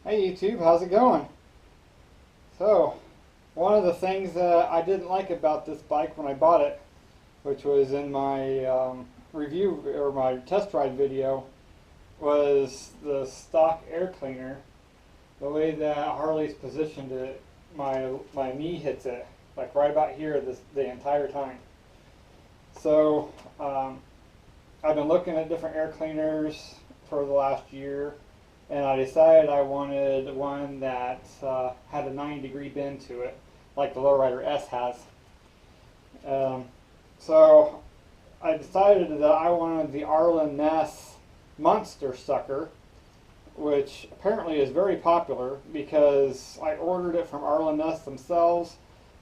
Hey YouTube, how's it going? So, one of the things that I didn't like about this bike when I bought it, which was in my review or my test ride video, was the stock air cleaner. The way that Harley's positioned it, my knee hits it, like right about here the entire time. So, I've been looking at different air cleaners for the last year, and I decided I wanted one that had a 90-degree bend to it, like the Lowrider S has. So I decided that I wanted the Arlen Ness Monster Sucker, which apparently is very popular because I ordered it from Arlen Ness themselves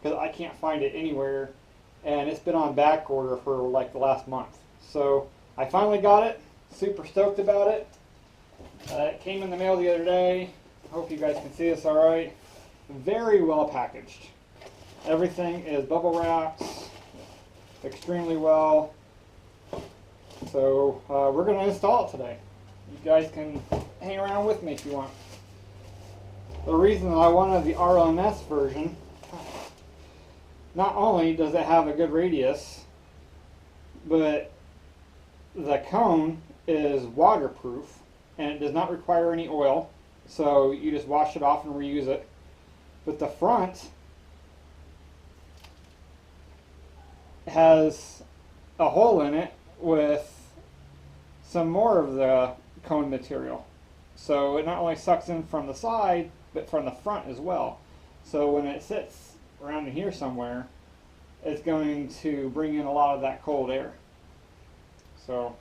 because I can't find it anywhere, and it's been on back order for like the last month. So I finally got it, super stoked about it. It came in the mail the other day. Hope you guys can see this alright. Very well packaged. Everything is bubble wrapped extremely well. So we're going to install it today. You guys can hang around with me if you want. The reason that I wanted the Arlen Ness version, not only does it have a good radius, but the cone is waterproof and it does not require any oil, so you just wash it off and reuse it. But the front has a hole in it with some more of the cone material, so it not only sucks in from the side but from the front as well. So when it sits around in here somewhere, it's going to bring in a lot of that cold air. So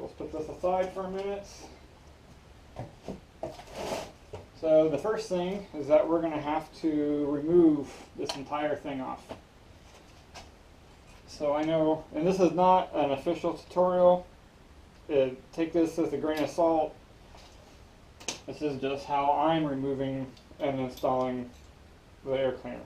let's put this aside for a minute. So the first thing is that we're going to have to remove this entire thing off. So I know, and this is not an official tutorial, take this as a grain of salt. This is just how I'm removing and installing the air cleaner.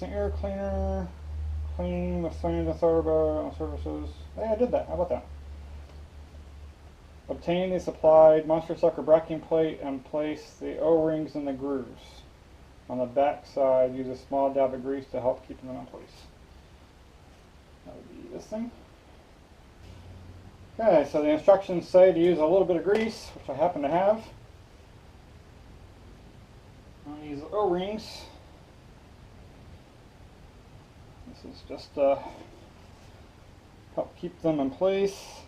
Air cleaner, clean the flame and turbo on surfaces. Hey, I did that. How about that? Obtain the supplied Monster Sucker bracking plate and place the O-rings in the grooves. On the back side, use a small dab of grease to help keep them in place. That would be this thing. Okay, so the instructions say to use a little bit of grease, which I happen to have. On these O-rings. This is just to help keep them in place.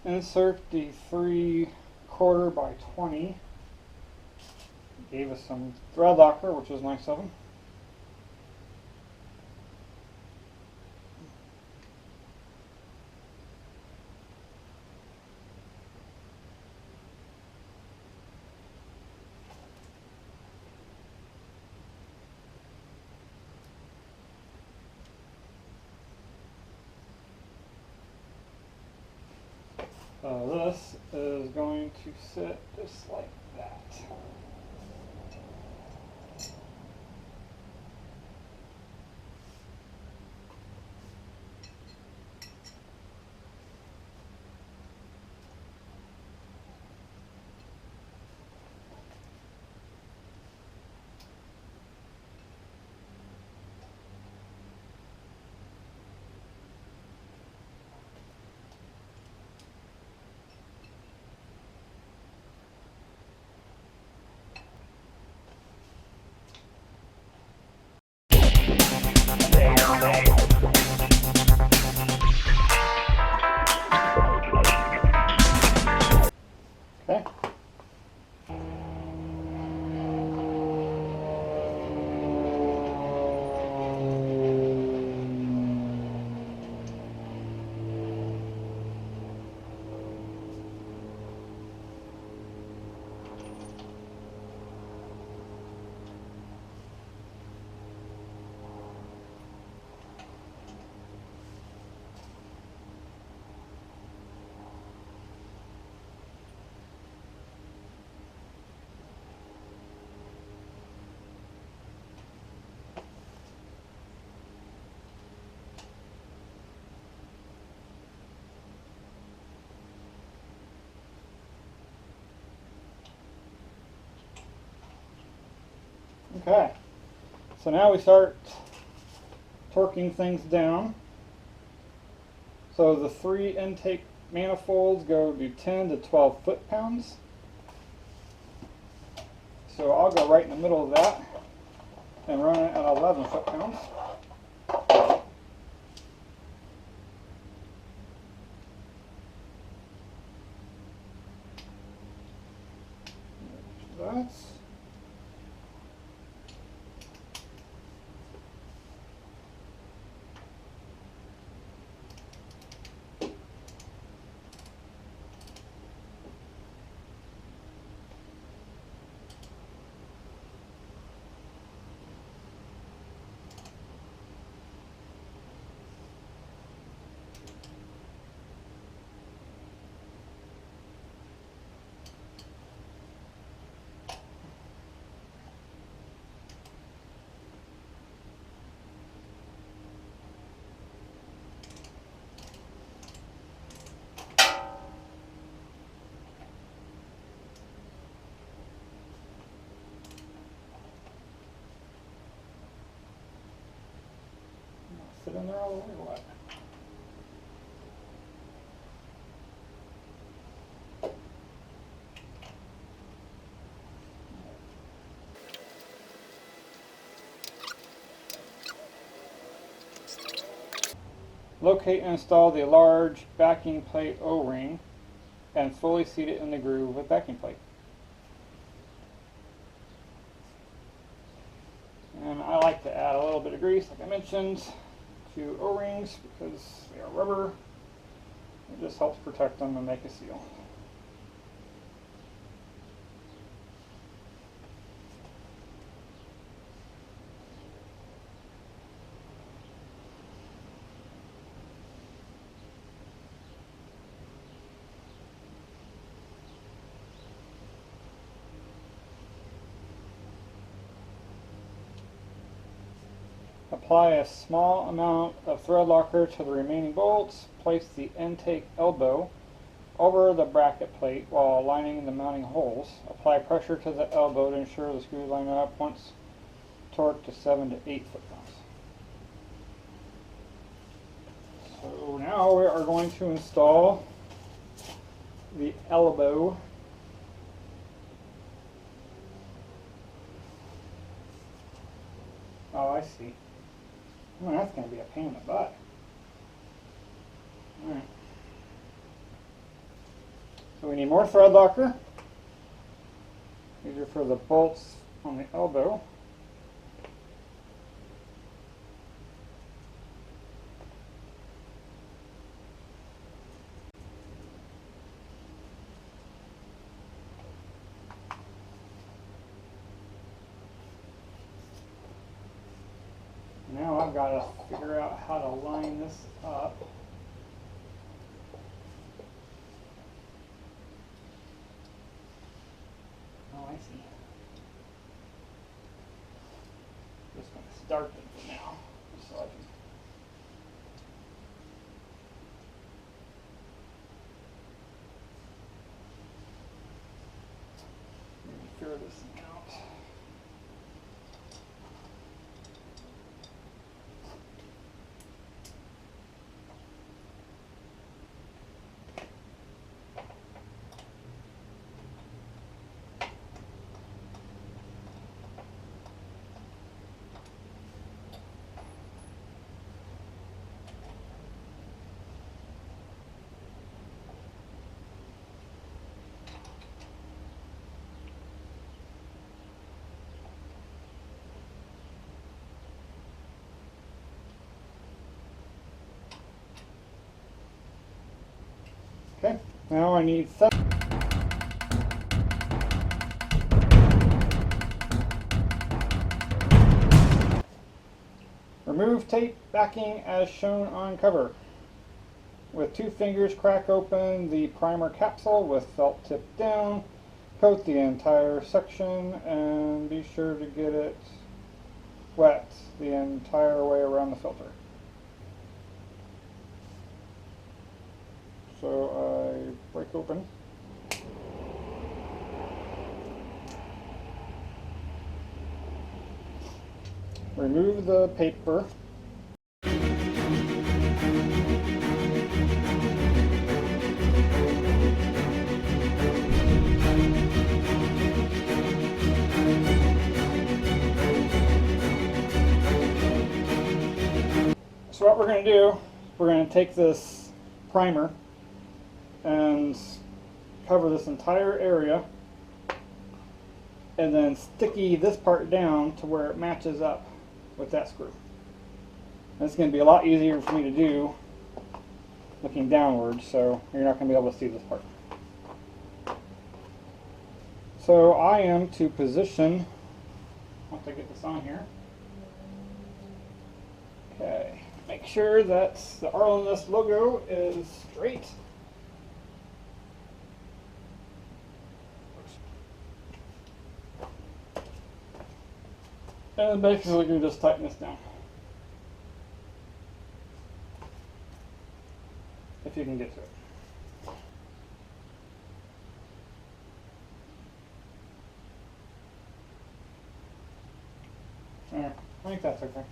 Insert the 3/4 by 20. Gave us some thread locker, which was nice of them. This is going to sit just like that. Okay, so now we start torquing things down. So the 3 intake manifolds go to 10 to 12 foot-pounds. So I'll go right in the middle of that and run it at 11 foot-pounds. That's sit in there all the way or what? Locate and install the large backing plate O-ring and fully seat it in the groove with backing plate. And I like to add a little bit of grease, like I mentioned, to O-rings because they are rubber. It just helps protect them and make a seal. Apply a small amount of thread locker to the remaining bolts. Place the intake elbow over the bracket plate while aligning the mounting holes. Apply pressure to the elbow to ensure the screws line up once torqued to 7 to 8 foot-pounds. So now we are going to install the elbow. Oh, I see. Oh, that's going to be a pain in the butt. Alright. So we need more thread locker. These are for the bolts on the elbow. Now I've got to figure out how to line this up. Oh, I see. Just going to start them for now, so I can maybe figure this thing out. Okay, now I need remove tape backing as shown on cover. With 2 fingers, crack open the primer capsule with felt tip down. Coat the entire section and be sure to get it wet the entire way around the filter. So I break open. remove the paper. So what we're going to do, we're going to take this primer and cover this entire area and then sticky this part down to where it matches up with that screw. And it's going to be a lot easier for me to do looking downward, so you're not going to be able to see this part. So I am to position, once I get this on here, okay, make sure that the Arlen Ness logo is straight. And basically you just tighten this down. If you can get to it. There, I think that's okay.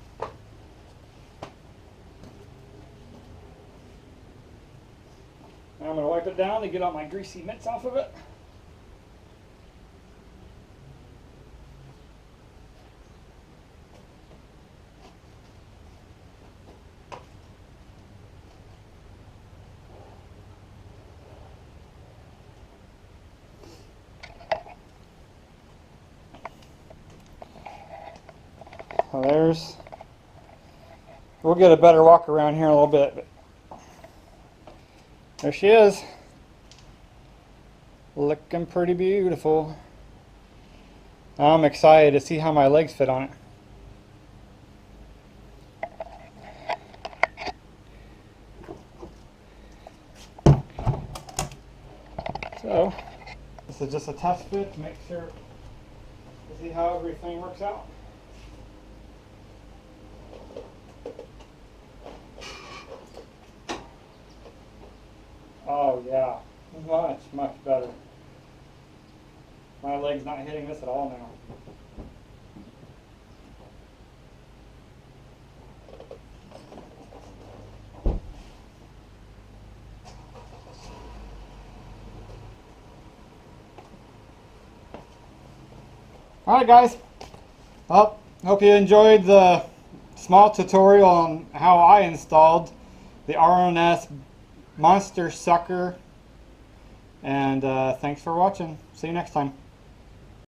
Now I'm going to wipe it down to get all my greasy mitts off of it. So there's, we'll get a better walk around here in a little bit, but there she is, looking pretty beautiful. I'm excited to see how my legs fit on it. So this is just a test fit to make sure to see how everything works out. Oh yeah, much better. My leg's not hitting this at all now. Alright guys, well, hope you enjoyed the small tutorial on how I installed the Arlen Ness Monster Sucker, and thanks for watching. See you next time.